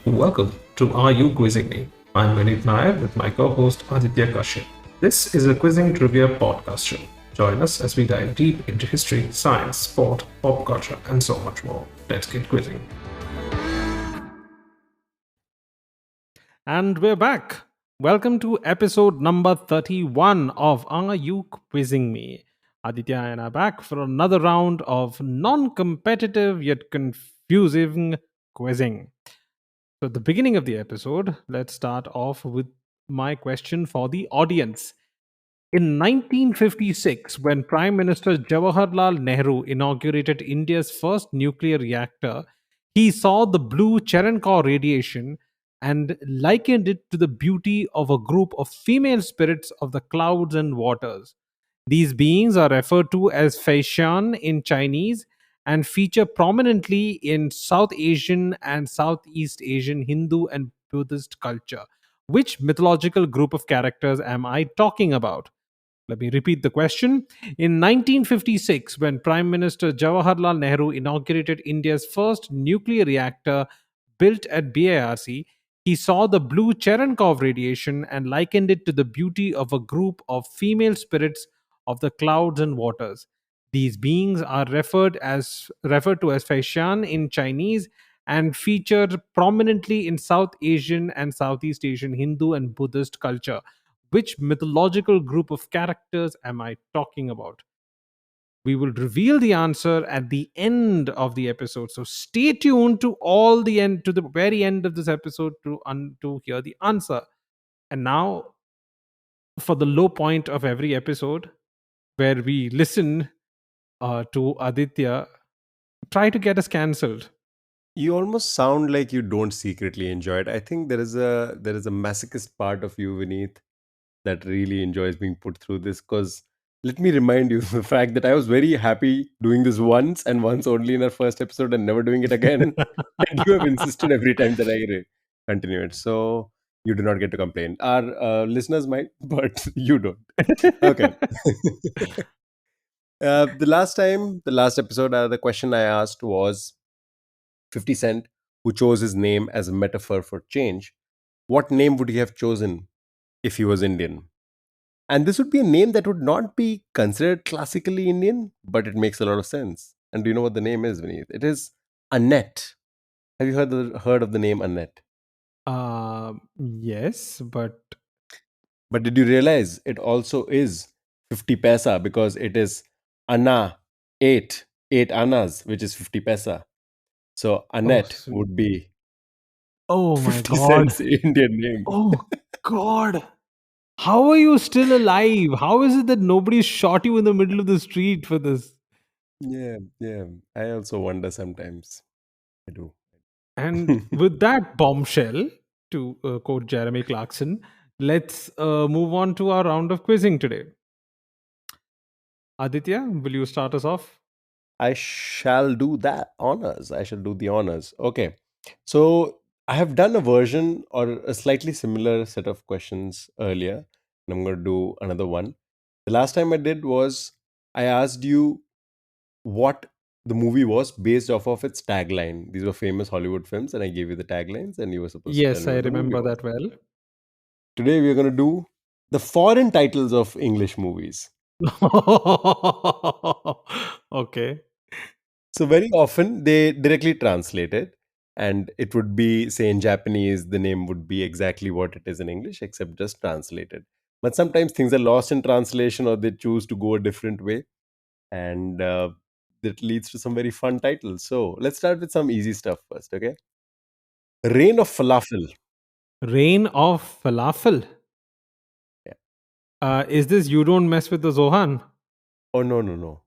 Welcome to Are You Quizzing Me? I'm Vineet Nair with my co-host Aditya Kashyap. This is a quizzing trivia podcast show. Join us as we dive deep into history, science, sport, pop culture, and so much more. Let's get quizzing. And we're back. Welcome to episode number 31 of Are You Quizzing Me? Aditya and I are back for another round of non competitive yet confusing quizzing. So, at the beginning of the episode, let's start off with my question for the audience. In 1956, when Prime Minister Jawaharlal Nehru inaugurated India's first nuclear reactor, he saw the blue Cherenkov radiation and likened it to the beauty of a group of female spirits of the clouds and waters. These beings are referred to as Feishan in Chinese and feature prominently in South Asian and Southeast Asian Hindu and Buddhist culture. Which mythological group of characters am I talking about? Let me repeat the question. In 1956, when Prime Minister Jawaharlal Nehru inaugurated India's first nuclear reactor built at BIRC, he saw the blue Cherenkov radiation and likened it to the beauty of a group of female spirits of the clouds and waters. These beings are referred to as Faishan in Chinese and feature prominently in South Asian and Southeast Asian Hindu and Buddhist culture. Which mythological group of characters am I talking about? We will reveal the answer at the end of the episode. So stay tuned to all the end, to the very end of this episode to hear the answer. And now, for the low point of every episode, where we listen to Aditya try to get us cancelled. You almost sound like you don't secretly enjoy it. I think there is a masochist part of you, Vineet, that really enjoys being put through this. Because let me remind you the fact that I was very happy doing this once and once only in our first episode and never doing it again. And you have insisted every time that continue it. So you do not get to complain. Our listeners might, but you don't. Okay. The last episode, the question I asked was 50 Cent, who chose his name as a metaphor for change, what name would he have chosen if he was Indian? And this would be a name that would not be considered classically Indian, but it makes a lot of sense. And do you know what the name is, Vineet? It is Annette. Have you heard of the name Annette? Yes, but But did you realize it also is 50 paisa because it is Anna, eight annas, which is 50 paisa. So oh, Annette sweet. would be Oh my 50 God. cents Indian name. Oh God. How are you still alive? How is it that nobody shot you in the middle of the street for this? Yeah, yeah. I also wonder sometimes. I do. And with that bombshell, to quote Jeremy Clarkson, let's move on to our round of quizzing today. Aditya, will you start us off? I shall do that honors. I shall do the honors. Okay. So I have done a version or a slightly similar set of questions earlier, and I'm going to do another one. The last time I did was I asked you what the movie was based off of its tagline. These were famous Hollywood films, and I gave you the taglines, and you were supposed to tell Yes, me I what the movie remember was. that well. Today, we're going to do the foreign titles of English movies. Okay. So very often they directly translate it, and it would be, say, in Japanese, the name would be exactly what it is in English, except just translated. But sometimes things are lost in translation, or they choose to go a different way, and that leads to some very fun titles. So let's start with some easy stuff first, okay? Reign of Falafel. Reign of Falafel. Yeah. Is this You Don't Mess with the Zohan? Oh no, no, no.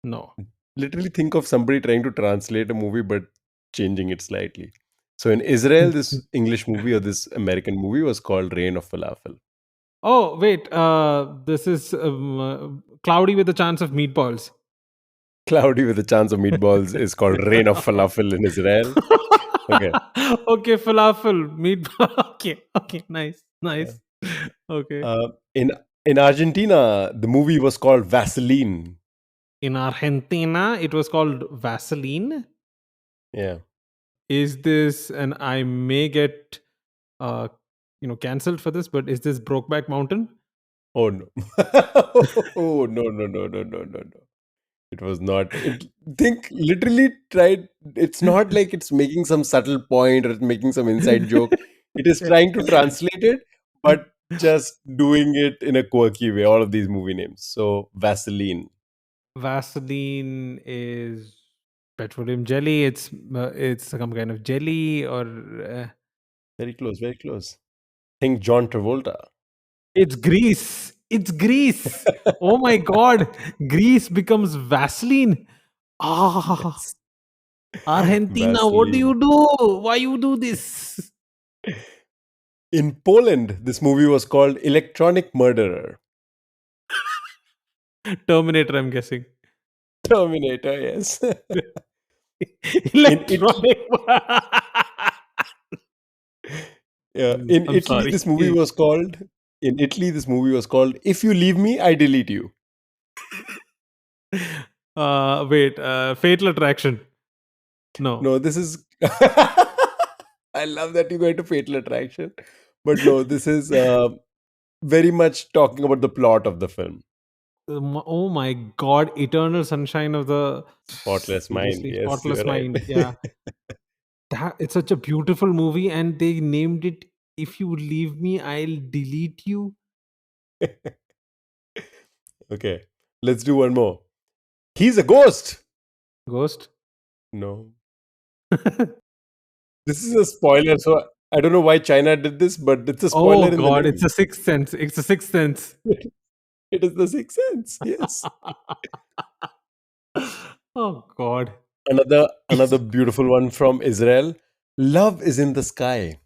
No. Literally think of somebody trying to translate a movie but changing it slightly. So in Israel, this English movie or this American movie was called Reign of Falafel. Oh, wait. This is Cloudy with a Chance of Meatballs. Cloudy with a Chance of Meatballs is called Reign of Falafel in Israel. Okay. Okay, falafel, meatball. Okay, okay, nice, Yeah. nice. Okay. Uh, in in Argentina, the movie was called Vaseline. In Argentina, it was called Vaseline. Yeah. Is this, and I may get uh cancelled for this, but is this Brokeback Mountain? Oh no. Oh no, no, no, no, no, no, no. It was not. It think literally tried. It's not like it's making some subtle point or it's making some inside joke. It is trying to translate it, but just doing it in a quirky way. All of these movie names. So Vaseline. Vaseline is petroleum jelly. It's some kind of jelly, or Very close. Very close. Think John Travolta. it's grease. It's grease. Oh my god, grease becomes Vaseline. Ah, Yes. Argentina, what do Vaseline. you do? Why you do this? In Poland, this movie was called Electronic Murderer. Terminator, I'm guessing. Terminator, yes. In Italy, Electronic. yeah, in I'm Italy, sorry. this movie was called. In Italy, this movie was called "If You Leave Me, I Delete You." Wait, Fatal Attraction. No. No, this is. I love that you go into Fatal Attraction, but no, this is very much talking about the plot of the film. Oh my god, Eternal Sunshine of the Spotless Mind. seriously Yes, you're Spotless right. Mind. Yeah. That it's such a beautiful movie, and they named it If You Leave Me, I'll Delete You. Okay, let's do one more. He's a ghost. Ghost. No, this is a spoiler, so I don't know why China did this, but it's a Oh spoiler in the god, it's name. a sixth sense. It's a sixth sense. It is the Sixth Sense. Yes. Oh god. Another beautiful one from Israel. Love is in the sky.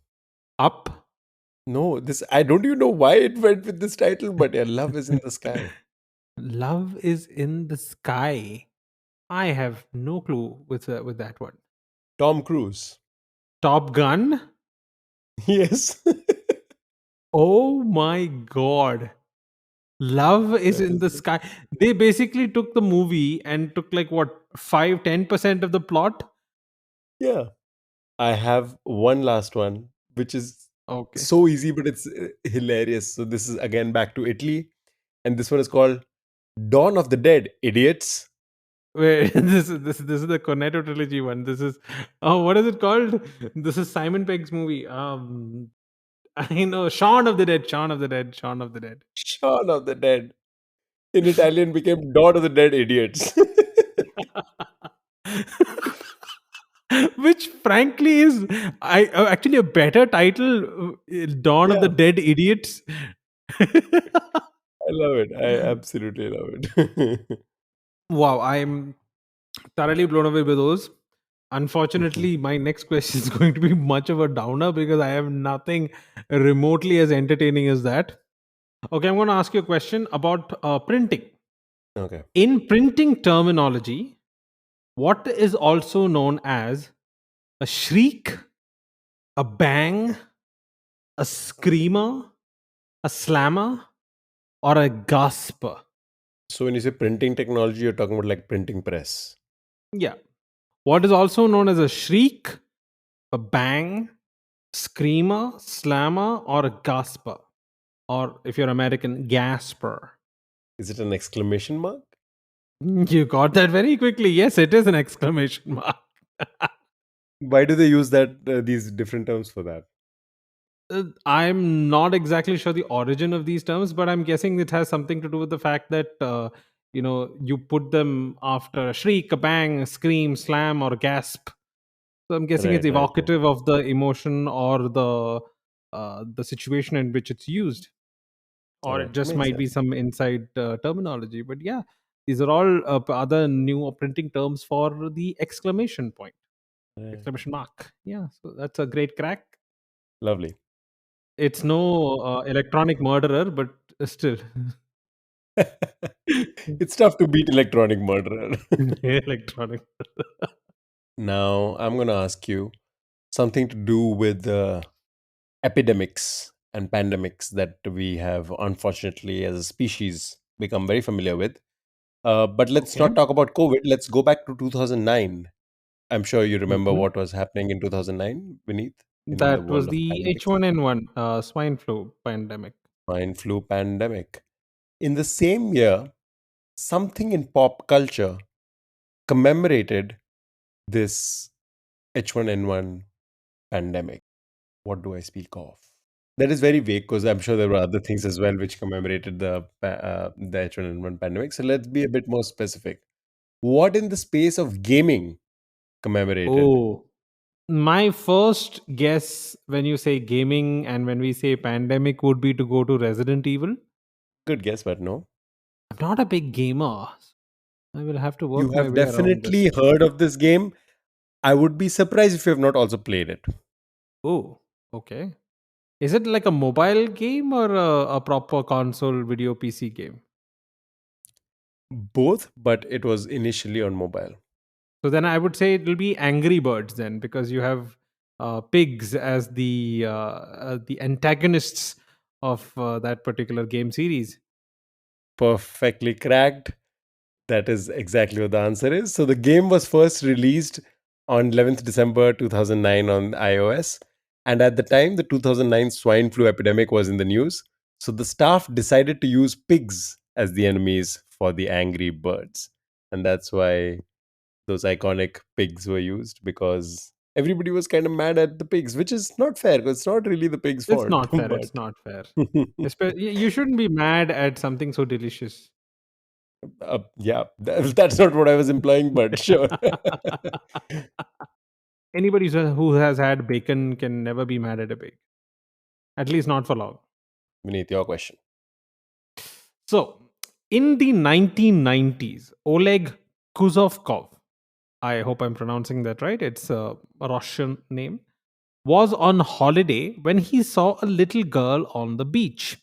Up. No, this I don't even know why it went with this title, but yeah, love is in the sky. Love is in the sky. I have no clue with that one. Tom Cruise. Top Gun. Yes. Oh my god. Love is That in is the it. sky. They basically took the movie and took like what, 5-10% of the plot. Yeah. I have one last one, which is Okay. so easy, but it's hilarious. So this is again back to Italy, and this one is called Dawn of the Dead, idiots. Wait, this is the Cornetto trilogy one. This is, oh, what is it called? This is Simon Pegg's movie. I know, Shaun of the Dead, Shaun of the Dead, Shaun of the Dead. Shaun of the Dead. In Italian became Dawn of the Dead, idiots. Which frankly is actually a better title, Dawn of the Yeah. Dead Idiots. I love it. I absolutely love it. Wow, I'm thoroughly blown away by those. Unfortunately, my next question is going to be much of a downer because I have nothing remotely as entertaining as that. Okay, I'm going to ask you a question about printing. Okay. In printing terminology, what is also known as a shriek, a bang, a screamer, a slammer, or a gasper? So when you say printing technology, you're talking about like printing press. Yeah. What is also known as a shriek, a bang, screamer, slammer, or a gasper? Or if you're American, gasper. Is it an exclamation mark? You got that very quickly. Yes, it is an exclamation mark. Why do they use that these different terms for that? I'm not exactly sure the origin of these terms, but I'm guessing it has something to do with the fact that you put them after a shriek, a bang, a scream, slam, or a gasp. So I'm guessing it's Right, right, right. evocative of the emotion or the situation in which it's used, or it Right. just Makes might be sense. some inside terminology. But yeah, these are all other new printing terms for the exclamation point, Right. exclamation mark. Yeah, so that's a great crack. Lovely. It's no electronic murderer, but still It's tough to beat electronic murderer. electronic. Now, I'm going to ask you something to do with epidemics and pandemics that we have, unfortunately, as a species, become very familiar with. But let's Okay. not talk about COVID. Let's go back to 2009. I'm sure you remember Mhm. what was happening in 2009, beneath in the That was world of the pandemics. H1N1 swine flu pandemic. Swine flu pandemic. In the same year, something in pop culture commemorated this H1N1 pandemic. What do I speak of? That is very vague because I'm sure there were other things as well which commemorated the H1N1 pandemic. So let's be a bit more specific. What in the space of gaming commemorated? Oh, my first guess when you say gaming and when we say pandemic would be to go to Resident Evil. Good guess, but no. I'm not a big gamer. I will have to You work my have way around definitely this. heard of this game. I would be surprised if you have not also played it. Oh, okay. Is it like a mobile game or a proper console video PC game? Both, but it was initially on mobile. So then I would say it will be Angry Birds then, because you have pigs as the antagonists of that particular game series. Perfectly cracked. That is exactly what the answer is. So the game was first released on 11th December 2009 on iOS. And at the time, the 2009 swine flu epidemic was in the news. So the staff decided to use pigs as the enemies for the angry birds. And that's why those iconic pigs were used, because everybody was kind of mad at the pigs, which is not fair because it's not really the pigs' It's fault. not fair. But It's not fair. You shouldn't be mad at something so delicious. yeah, that's not what I was implying, but sure. Anybody who has had bacon can never be mad at a pig, at least not for long. Beneath your question. So, in the 1990s, Oleg Kuzovkov, I hope I'm pronouncing that right, it's a Russian name, was on holiday when he saw a little girl on the beach.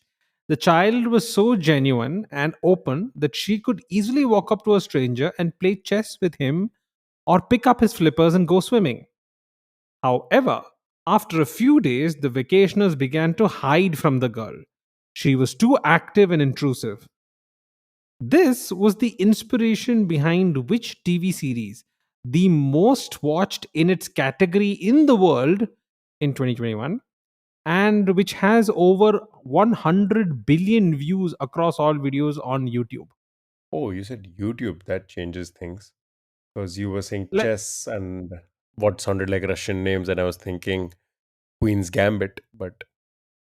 The child was so genuine and open that she could easily walk up to a stranger and play chess with him or pick up his flippers and go swimming. However, after a few days, the vacationers began to hide from the girl. She was too active and intrusive. This was the inspiration behind which TV series, the most watched in its category in the world in 2021, and which has over 100 billion views across all videos on YouTube. Oh, you said YouTube. That changes things. Because you were saying Let, chess and what sounded like Russian names, and I was thinking Queen's Gambit, but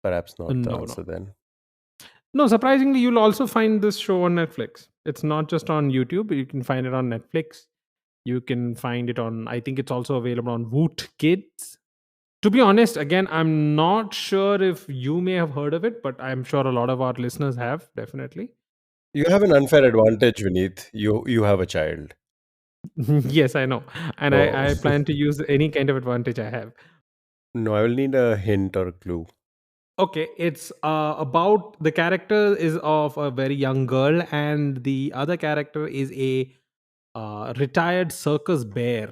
perhaps not the no, no. answer then. No, surprisingly, you'll also find this show on Netflix. It's not just on YouTube, you can find it on Netflix. You can find it on, I think it's also available on Woot Kids. To be honest, again, I'm not sure if you may have heard of it, but I'm sure a lot of our listeners have, definitely. You have an unfair advantage, Vineet. You have a child. Yes, I know. And So I plan to use any kind of advantage I have. no, I will need a hint or clue. Okay, it's about the character is of a very young girl, and the other character is a retired circus bear.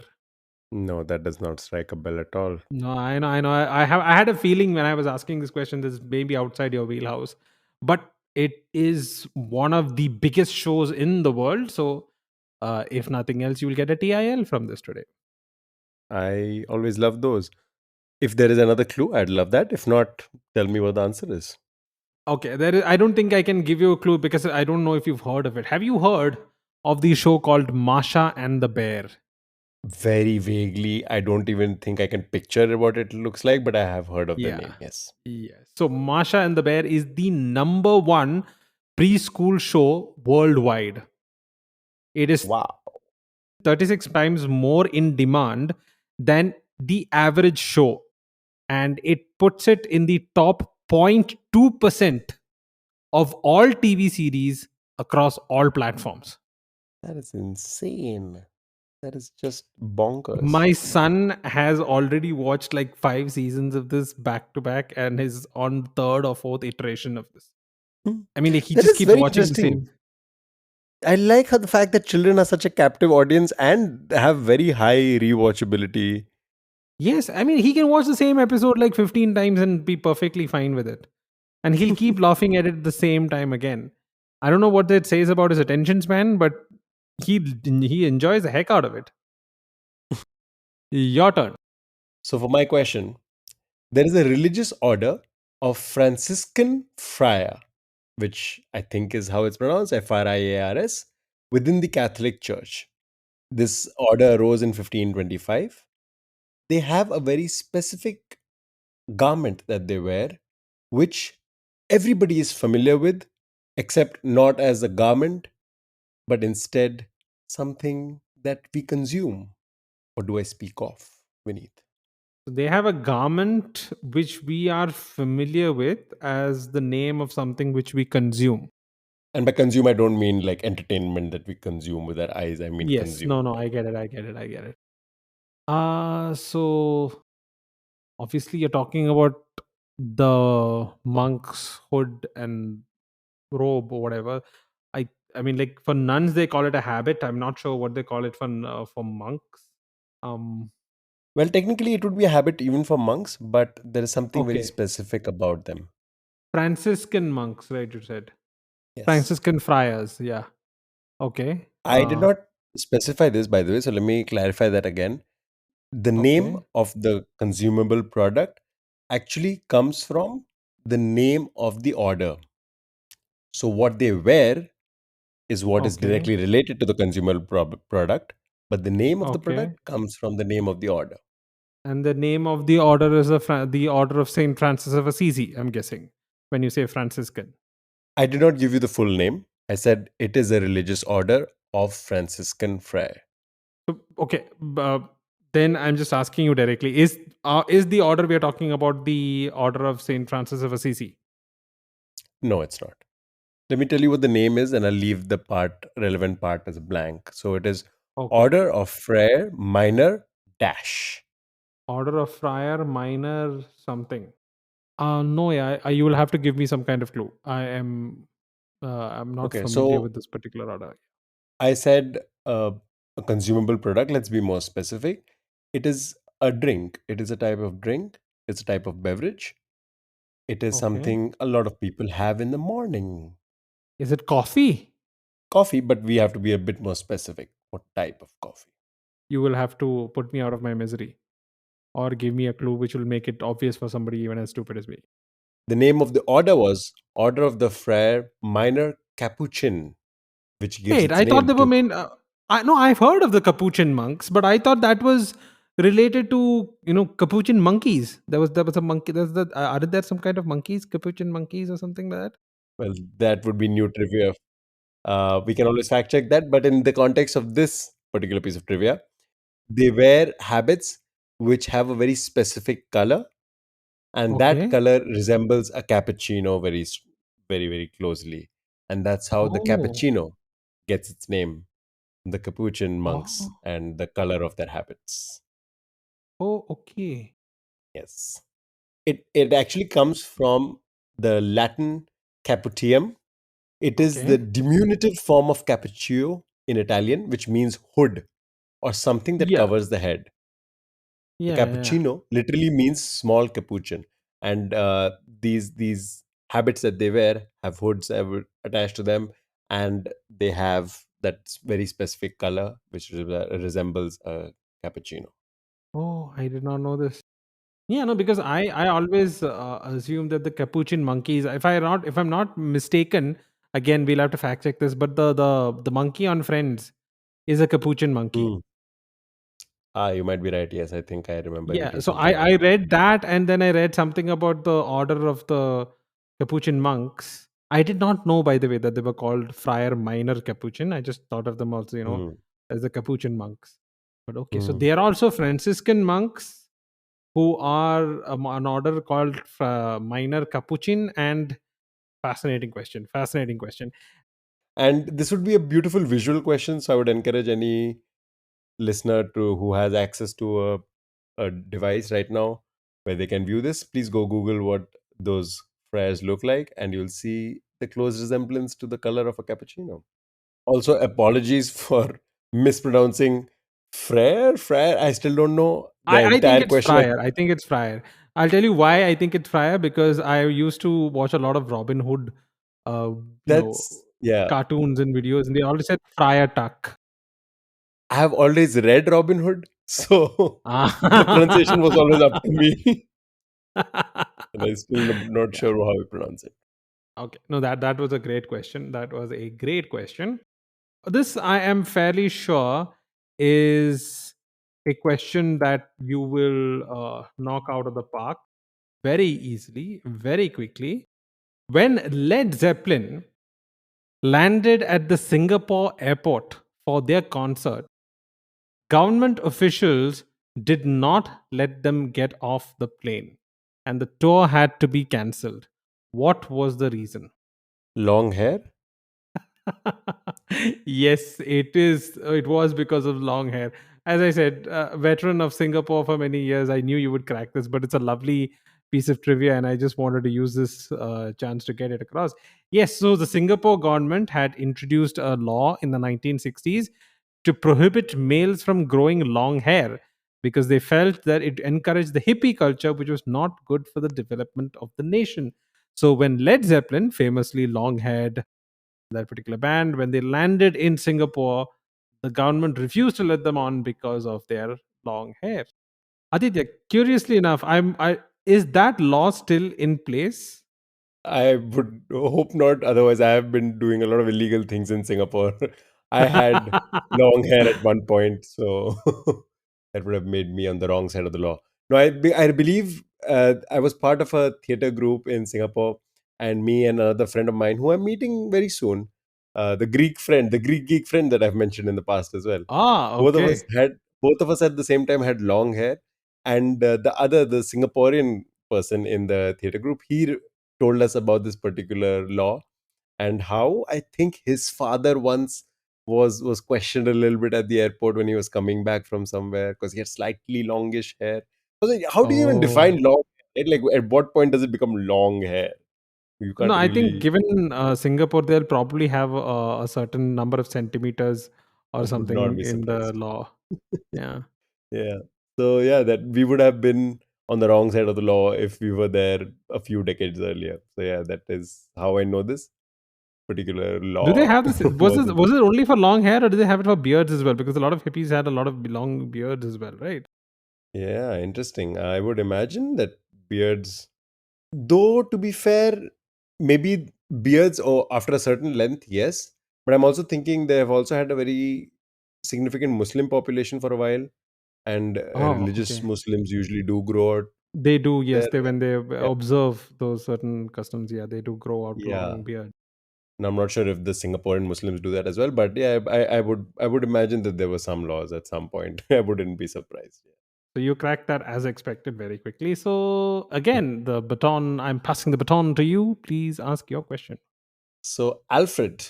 No, that does not strike a bell at all. No, I know, I know. I had a feeling when I was asking this question, this may be outside your wheelhouse, but it is one of the biggest shows in the world. So, if nothing else, you will get a TIL from this today. I always love those. If there is another clue, I'd love that. If not, tell me what the answer is. Okay, there is, I don't think I can give you a clue because I don't know if you've heard of it. Have you heard of the show called Masha and the Bear? Very vaguely, I don't even think I can picture what it looks like, but I have heard of the Yeah. name, yes. Yes. So Masha and the Bear is the number one preschool show worldwide. It is Wow. 36 times more in demand than the average show. And it puts it in the top 0.2% of all TV series across all platforms. That is insane. That is just bonkers. My son has already watched like 5 seasons of this back to back and is on third or fourth iteration of this. Hmm. I mean, like, he That just is keeps very watching the same. interesting. I like how the fact that children are such a captive audience and have very high rewatchability. Yes, I mean, he can watch the same episode like 15 times and be perfectly fine with it. And he'll keep laughing at it the same time again. I don't know what that says about his attention span, but he enjoys the heck out of it. Your turn. So, for my question, there is a religious order of Franciscan friar, which I think is how it's pronounced, FRIARS, within the Catholic Church. This order arose in 1525. They have a very specific garment that they wear, which everybody is familiar with, except not as a garment, but instead something that we consume. Or do I speak of, Vineet? So they have a garment which we are familiar with as the name of something which we consume. And by consume, I don't mean like entertainment that we consume with our eyes. I mean Yes. No, consume. no, I get it. I get it. I get it. So obviously you're talking about the monk's hood and robe or whatever. I mean, like for nuns they call it a habit. I'm not sure what they call it for monks. Um. Well, technically, it would be a habit even for monks, but there is something very Okay. specific about them. Franciscan monks, right? You said Yes. Franciscan friars. Yeah. Okay. I did not specify this, by the way, so let me clarify that again. The name Okay. of the consumable product actually comes from the name of the order. So, what they wear is what is Okay. directly related to the consumable product, but the name of the Okay. product comes from the name of the order. And the name of the order is the Order of Saint Francis of Assisi. I'm guessing when you say Franciscan. I did not give you the full name. I said it is a religious order of Franciscan friar. So, okay. Then I'm just asking you directly: is the order we are talking about the Order of Saint Francis of Assisi? No, it's not. Let me tell you what the name is, and I'll leave the relevant part as a blank. So it is Okay. Order of Frere Minor Dash. Order of Friar Minor something. No, yeah. You will have to give me some kind of clue. I'm not Okay, familiar so with this particular order. I said a consumable product. Let's be more specific. It is a drink. It is a type of drink. It's a type of beverage. It is Okay. something a lot of people have in the morning. Is it coffee? Coffee, but we have to be a bit more specific. What type of coffee? You will have to put me out of my misery or give me a clue which will make it obvious for somebody even as stupid as me. The name of the order was Order of the Frere Minor Capuchin, which gives Wait, its I thought name they were to. main. I no, I've heard of the Capuchin monks, but I thought that was related to Capuchin monkeys. There was a monkey. There's the are there some kind of monkeys, Capuchin monkeys or something like that? Well, that would be new trivia. We can always fact check that, but in the context of this particular piece of trivia, they wear habits which have a very specific color, and that Okay. color resembles a cappuccino very, very closely. And that's how the Oh. cappuccino gets its name, the Capuchin monks, Oh. and the color of their habits. Oh. Okay. Yes. It actually comes from the Latin caputium. It is the Okay. diminutive form of cappuccio in Italian, which means hood or something that Yeah. covers the head. So Yeah. Yeah. cappuccino literally means small capuchin, and these habits that they wear have hoods attached to them, and they have that very specific color which resembles a cappuccino. Oh, I did not know this. Yeah, no, because I always assume that the capuchin monkeys, if I'm not mistaken, again we'll have to fact check this, but the monkey on Friends is a capuchin monkey. Hmm. You might be right. Yes, I think I remember Yeah, reading so something I like that. read that, and then I read something about the order of the capuchin monks. I did not know, by the way, that they were called Friar Minor Capuchin. I just thought of them also, Hmm. as the capuchin monks. But okay, so Hmm. they are also Franciscan monks who are an order called Minor Capuchin. And fascinating question. Fascinating question. And this would be a beautiful visual question. So I would encourage any listener to who has access to a device right now where they can view this. Please go Google what those fryers look like, and you'll see the close resemblance to the color of a cappuccino. Also, apologies for mispronouncing frere. Frere. I still don't know the I think entire it's question. Friar. I think it's Friar. I'll tell you why I think it's Friar, because I used to watch a lot of Robin Hood, uh, you know, That's yeah. cartoons and videos, and they always said Friar Tuck. I have always read Robin Hood, So the pronunciation was always up to me, and I still not sure how we pronounce it. Okay. No, that was a great question. That was a great question. This, I am fairly sure, is a question that you will knock out of the park very easily, very quickly. When Led Zeppelin landed at the Singapore airport for their concert, government officials did not let them get off the plane and the tour had to be cancelled. What was the reason? Long hair? Yes, it is. It was because of long hair. As I said, veteran of Singapore for many years, I knew you would crack this, but it's a lovely piece of trivia, and I just wanted to use this chance to get it across. Yes, so the Singapore government had introduced a law in the 1960s to prohibit males from growing long hair because they felt that it encouraged the hippie culture, which was not good for the development of the nation. So when Led Zeppelin, famously long haired, that particular band, when they landed in Singapore, the government refused to let them on because of their long hair. Aditya, curiously enough, is that law still in place? I would hope not. Otherwise, I have been doing a lot of illegal things in Singapore. I had long hair at one point, so that would have made me on the wrong side of the law. No, I believe I was part of a theater group in Singapore, and me and another friend of mine who I'm meeting very soon, the Greek geek friend that I've mentioned in the past as well. Ah, Both of us okay. had, both of us at the same time had long hair, and the Singaporean person in the theater group, he told us about this particular law and how I think his father once was questioned a little bit at the airport when he was coming back from somewhere because he had slightly longish hair. I was like, how do you even Oh. define long hair? Like, at what point does it become long hair? You No, can't I think really. given Singapore, they'll probably have a certain number of centimeters or I would not something be in the surprised. law. Yeah. Yeah. So yeah, that we would have been on the wrong side of the law if we were there a few decades earlier. So yeah, that is how I know this particular Do they law have this? was in Was place. it only for long hair, or do they have it for beards as well? Because a lot of hippies had a lot of long beards as well, right? Yeah, interesting. I would imagine that beards, though, to be fair, maybe beards or after a certain length, yes. But I'm also thinking they have also had a very significant Muslim population for a while, and Oh, religious okay. Muslims usually do grow out They do, yes. their They hair. when they Yeah, observe those certain customs, yeah, they do grow out yeah. long beard. And I'm not sure if the Singaporean Muslims do that as well, but yeah, I would imagine that there were some laws at some point. I wouldn't be surprised. So you cracked that as expected very quickly. So again, the baton. I'm passing the baton to you. Please ask your question. So Alfred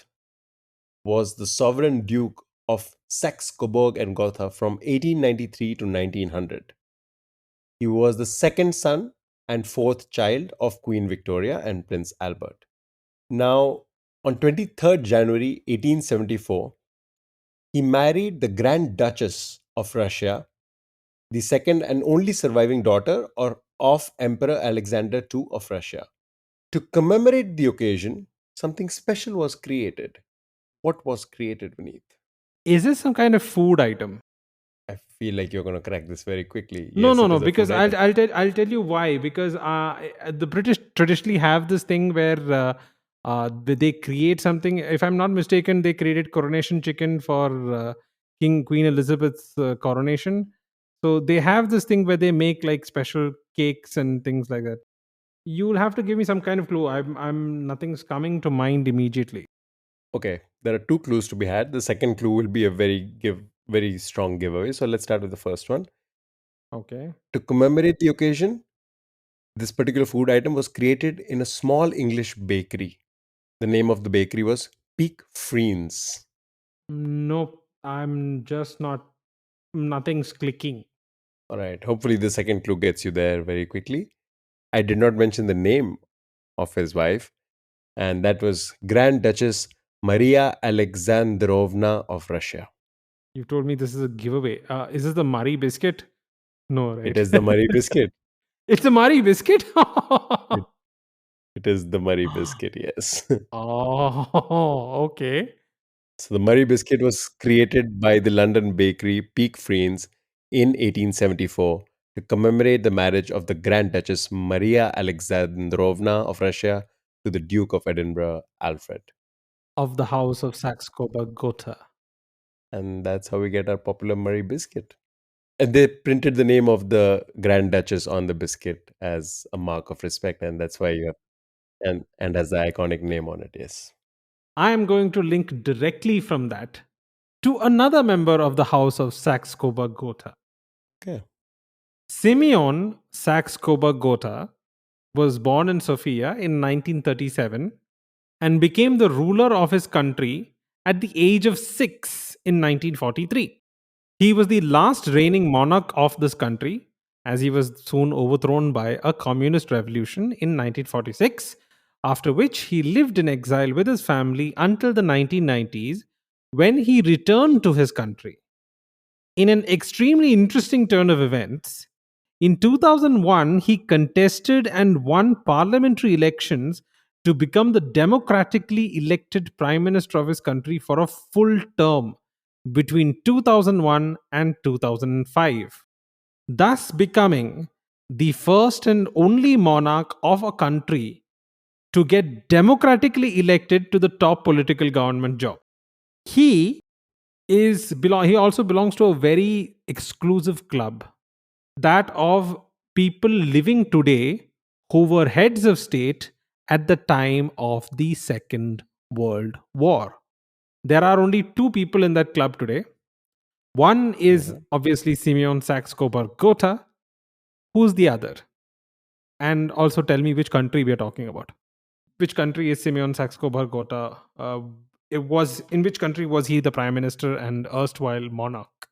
was the sovereign duke of Saxe Coburg and Gotha from 1893 to 1900. He was the second son and fourth child of Queen Victoria and Prince Albert. Now, on 23rd January 1874, he married the Grand Duchess of Russia, the second and only surviving daughter of Emperor Alexander II of Russia. To commemorate the occasion, something special was created. What was created beneath? Is this some kind of food item? I feel like you're going to crack this very quickly. No, Yes, no, it no. is a food Because item. I'll tell you why. Because the British traditionally have this thing where they create something. If I'm not mistaken, they created coronation chicken for King Queen Elizabeth's coronation. So they have this thing where they make like special cakes and things like that. You'll have to give me some kind of clue. I'm nothing's coming to mind immediately. Okay, there are two clues to be had. The second clue will be a very strong giveaway. So let's start with the first one. Okay. To commemorate the occasion, this particular food item was created in a small English bakery. The name of the bakery was Peak Friens. Nope. I'm just not. Nothing's clicking. All right, hopefully the second clue gets you there very quickly. I did not mention the name of his wife, and that was Grand Duchess Maria Alexandrovna of Russia. You told me this is a giveaway. Is this the Murray biscuit? No, It right? is the Murray biscuit. It's a Murray biscuit. It, it is the Murray biscuit, yes. Oh, okay. So the Murray biscuit was created by the London bakery Peak Friens in 1874 to commemorate the marriage of the Grand Duchess Maria Alexandrovna of Russia to the Duke of Edinburgh, Alfred. of the House of Saxe-Coburg-Gotha. And that's how we get our popular Murray biscuit. And they printed the name of the Grand Duchess on the biscuit as a mark of respect, and that's why you have and has the iconic name on it. Yes. I am going to link directly from that to another member of the House of Saxe-Coburg-Gotha. Okay. Simeon Saxe-Coburg-Gotha was born in Sofia in 1937 and became the ruler of his country at the age of 6 in 1943. He was the last reigning monarch of this country, as he was soon overthrown by a communist revolution in 1946, after which he lived in exile with his family until the 1990s, when he returned to his country. In an extremely interesting turn of events, in 2001, he contested and won parliamentary elections to become the democratically elected prime minister of his country for a full term between 2001 and 2005, thus becoming the first and only monarch of a country to get democratically elected to the top political government job. He he also belongs to a very exclusive club, that of people living today who were heads of state at the time of the Second World War. There are only two people in that club today. One is Mhm. obviously Simeon Saxe-Coburg-Gotha. Who's the other? And also tell me which country we are talking about. Which country is Simeon Saxe-Coburg-Gotha? It was in which country was he the prime minister and erstwhile monarch?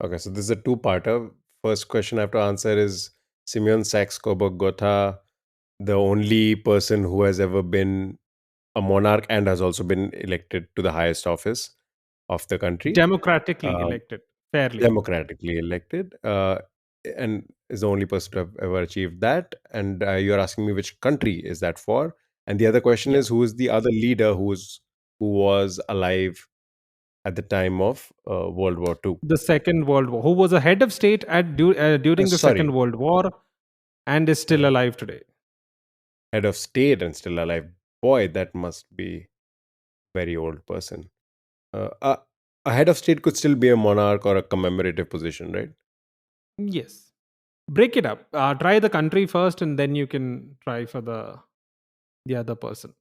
Okay, so this is a two-parter. First question I have to answer is Simeon Saxe-Coburg-Gotha, the only person who has ever been a monarch and has also been elected to the highest office of the country, Democratically uh, elected, fairly. democratically elected, and is the only person to have ever achieved that. And you're asking me which country is that for? And the other question Yeah. is who is the other leader who was alive at the time of World War II? The Second World War, who was a head of state during the Sorry, Second World War and is still uh, alive today. head of state and still alive. Boy, that must be very old person. A head of state could still be a monarch or a commemorative position, right? Yes. Break it up. Try the country first, and then you can try for the other person.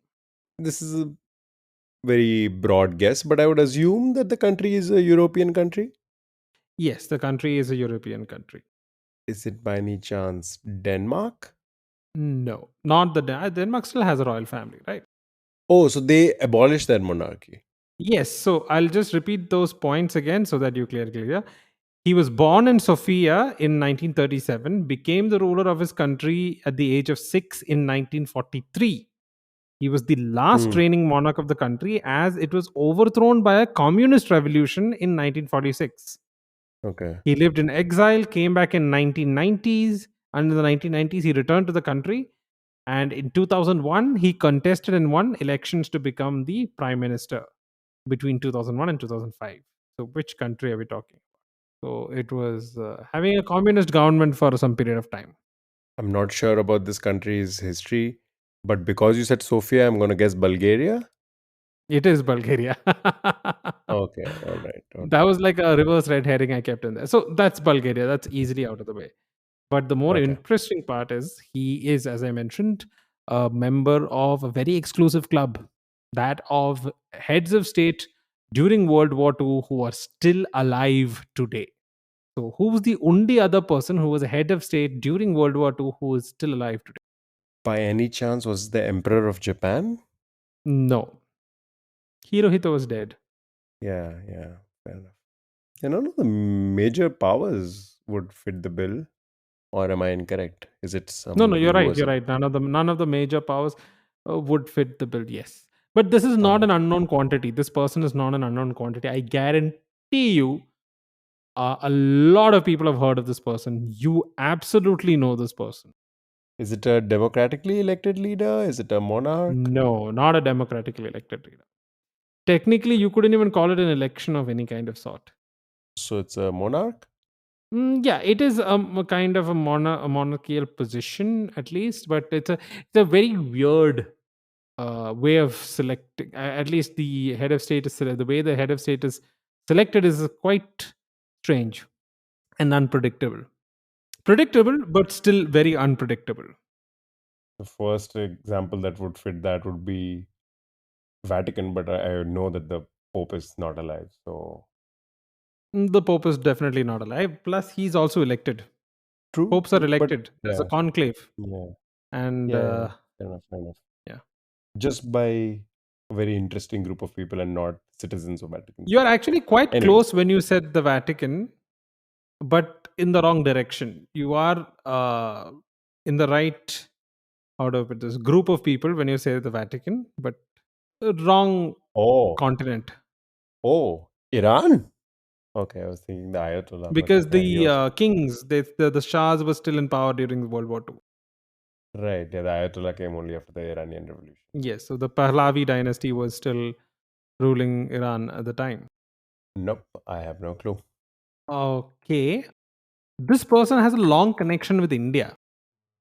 This is a very broad guess, but I would assume that the country is a European country. Yes, the country is a European country. Is it by any chance Denmark? No, not the Denmark still has a royal family, right? Oh, so they abolished that monarchy. Yes. So I'll just repeat those points again so that you clear. He was born in Sofia in 1937, became the ruler of his country at the age of 6 in 1943. He was the last Hmm. reigning monarch of the country as it was overthrown by a communist revolution in 1946. Okay. He lived in exile, came back in 1990s. And in the 1990s, he returned to the country. And in 2001, he contested and won elections to become the prime minister between 2001 and 2005. So, which country are we talking? So, it was having a communist government for some period of time. I'm not sure about this country's history, but because you said Sofia, I'm going to guess Bulgaria. It is Bulgaria. Okay. All right. All That right. was like a reverse red herring I kept in there. So that's Bulgaria. That's easily out of the way. But the more Okay. interesting part is he is, as I mentioned, a member of a very exclusive club, that of heads of state during World War II who are still alive today. So who's the only other person who was a head of state during World War II who is still alive today? By any chance, was the Emperor of Japan? No. Hirohito was dead. Yeah. Yeah. Fair enough. None of the major powers would fit the bill, or am I incorrect? Is it No, no, somebody you're who right. was You're a right. None of the major powers would fit the bill. Yes, but this is not uh, an unknown quantity. This person is not an unknown quantity. I guarantee you, a lot of people have heard of this person. You absolutely know this person. is it a democratically elected leader? Is it a monarch? No, not a democratically elected leader. Technically, you couldn't even call it an election of any kind of sort. So it's a monarch? Yeah, it is a kind of a monarchical position, at least, but it's a very weird way of selecting. At least the head of state the way the head of state is selected is quite strange and unpredictable. Predictable, but still very unpredictable. The first example that would fit that would be Vatican, but I know that the Pope is not alive. So The Pope is definitely not alive. Plus, he's also elected. true, Popes are true, but elected as a conclave, yeah, and yeah, yeah, fair enough, fair enough. yeah, Just by a very interesting group of people and not citizens of Vatican you are City. actually quite Anyways, close when you said the Vatican, but in the wrong direction. You are in the right, how do I put this, group of people when you say the Vatican, but wrong oh, continent, oh, Iran. Okay, I was thinking the Ayatollah, but because the he also kings, the Shahs were still in power during World War II. right. Yeah, the Ayatollah came only after the Iranian Revolution. Yes, so the Pahlavi dynasty was still ruling Iran at the time. Nope, I have no clue. Okay, this person has a long connection with India.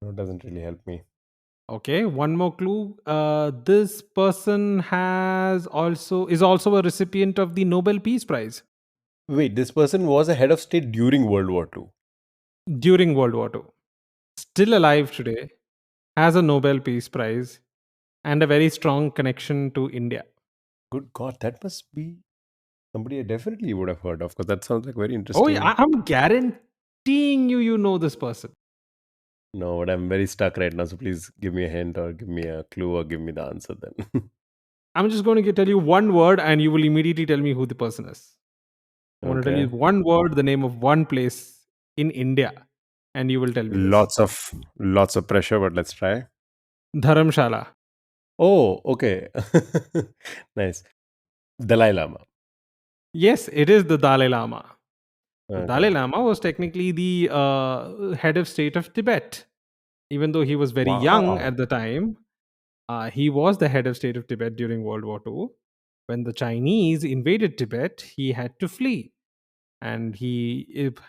No, it doesn't really help me. Okay, one more clue. This person is also a recipient of the Nobel Peace Prize Wait, this person was a head of state during World War II. during World War II. Still alive today, has a Nobel Peace Prize, and a very strong connection to India. Good God, that must be somebody I definitely would have heard of because that sounds like very Oh, yeah, interesting. I'm guaranteeing you know this person. No, but I'm very stuck right now. So please give me a hint or give me a clue or give me the answer then. I'm just going to tell you one word, and you will immediately tell me who the person is. I'm going to tell you Okay. one word, the name of one place in India, and you will tell me this. Lots of pressure, but let's try. Dharamshala. Oh, okay. Nice. Dalai Lama. Yes, it is the Dalai Lama. The Dalai Okay. Lama was technically the head of state of Tibet. Even though he was very young Wow. at the time, he was the head of state of Tibet during World War II. When the Chinese invaded Tibet, he had to flee. And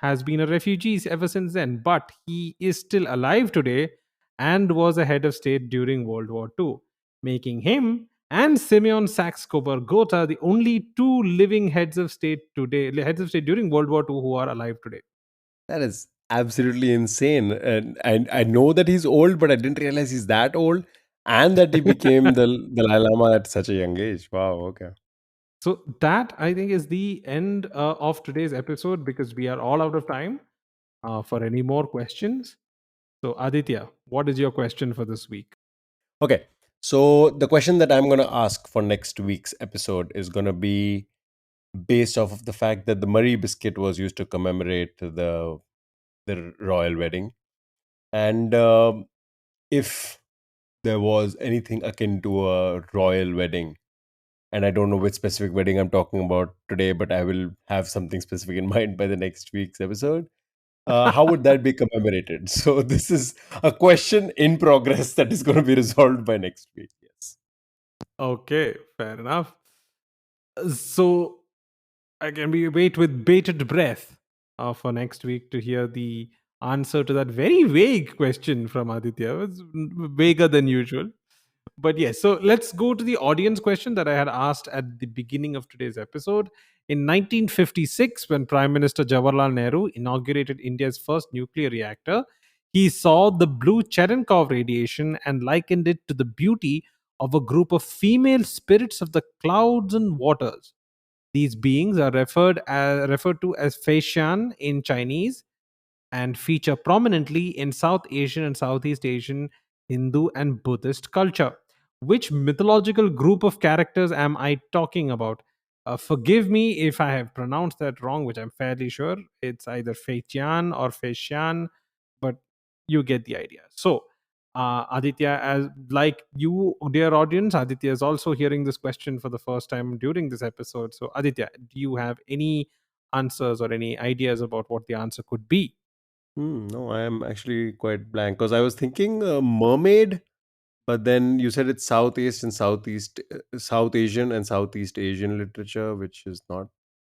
has been a refugee ever since then. But he is still alive today and was a head of state during World War II, making him and Simeon Saxe-Coburg-Gotha the only two living heads of state during World War II who are alive today. That is absolutely insane. And I know that he's old, but I didn't realize he's that old and that he became the Dalai Lama at such a young age. Wow. Okay. So that, I think, is the end of today's episode because we are all out of time for any more questions. So Aditya, what is your question for this week? Okay. So the question that I'm going to ask for next week's episode is going to be based off of the fact that the Murray biscuit was used to commemorate the royal wedding, and if there was anything akin to a royal wedding, and I don't know which specific wedding I'm talking about today, but I will have something specific in mind by the next week's episode. How would that be commemorated? So this is a question in progress that is going to be resolved by next week. Yes. Okay, fair enough. So I can be wait with bated breath for next week to hear the answer to that very vague question from Aditya. It's vaguer than usual. But yes, so let's go to the audience question that I had asked at the beginning of today's episode. In 1956, when Prime Minister Jawaharlal Nehru inaugurated India's first nuclear reactor, he saw the blue Cherenkov radiation and likened it to the beauty of a group of female spirits of the clouds and waters. These beings are referred to as Feishan in Chinese and feature prominently in South Asian and Southeast Asian Hindu and Buddhist culture. Which mythological group of characters am I talking about? Forgive me if I have pronounced that wrong, which I'm fairly sure it's either Feichian or Feishan, but you get the idea. So, Aditya, as like you, dear audience, Aditya is also hearing this question for the first time during this episode. So, Aditya, do you have any answers or any ideas about what the answer could be? No, I am actually quite blank because I was thinking mermaid, but then you said it's Southeast and South Asian and Southeast Asian literature, which is not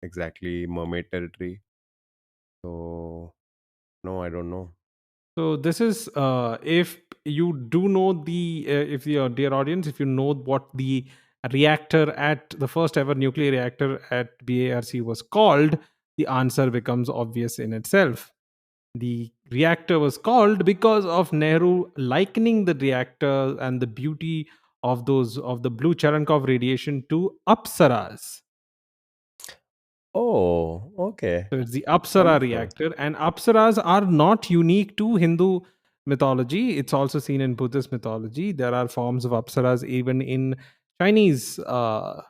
exactly mermaid territory. So, no, I don't know. So this is if you do know if your dear audience, if you know what the reactor at the first ever nuclear reactor at BARC was called, the answer becomes obvious in itself. The reactor was called because of Nehru likening the reactor and the beauty of the blue Cherenkov radiation to apsaras. Oh, okay. So it's the Apsara Wonderful. reactor, and Apsaras are not unique to Hindu mythology. It's also seen in Buddhist mythology. There are forms of Apsaras even in Chinese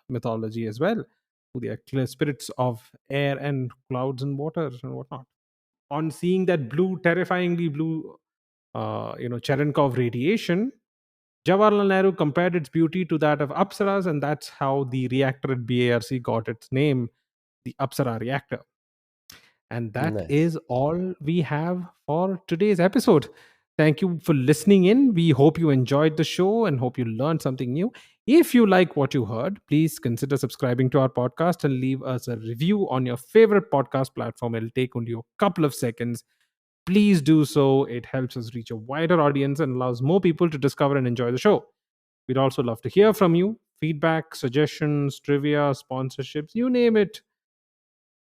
mythology as well. They are clear spirits of air and clouds and water and whatnot. On seeing that blue, terrifyingly blue, Cherenkov radiation, Jawaharlal Nehru compared its beauty to that of Apsaras, and that's how the reactor at BARC got its name, the Apsara reactor. And that Nice. is all we have for today's episode. Thank you for listening in. We hope you enjoyed the show and hope you learned something new. If you like what you heard, please consider subscribing to our podcast and leave us a review on your favorite podcast platform. It'll take only a couple of seconds. Please do so. It helps us reach a wider audience and allows more people to discover and enjoy the show. We'd also love to hear from you. Feedback, suggestions, trivia, sponsorships, you name it.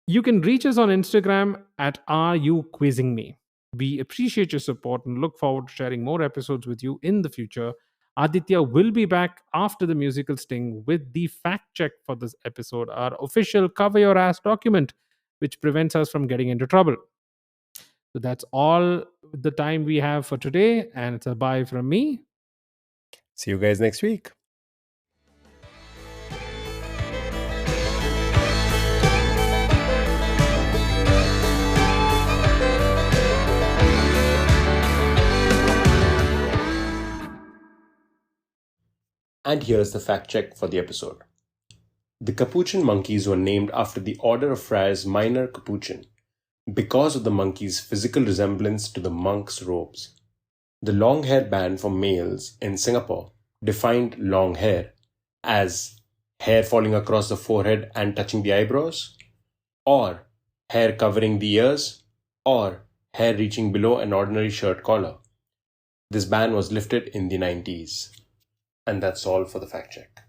You can reach us on Instagram at Are You Quizzing Me. We appreciate your support and look forward to sharing more episodes with you in the future. Aditya will be back after the musical sting with the fact check for this episode, our official cover your ass document, which prevents us from getting into trouble. So that's all the time we have for today, and it's a bye from me. See you guys next week. And here's the fact check for the episode. The capuchin monkeys were named after the order of friars Minor Capuchin because of the monkeys' physical resemblance to the monks' robes. The long hair ban for males in Singapore defined long hair as hair falling across the forehead and touching the eyebrows, or hair covering the ears, or hair reaching below an ordinary shirt collar. This ban was lifted in the 90s. And that's all for the fact check.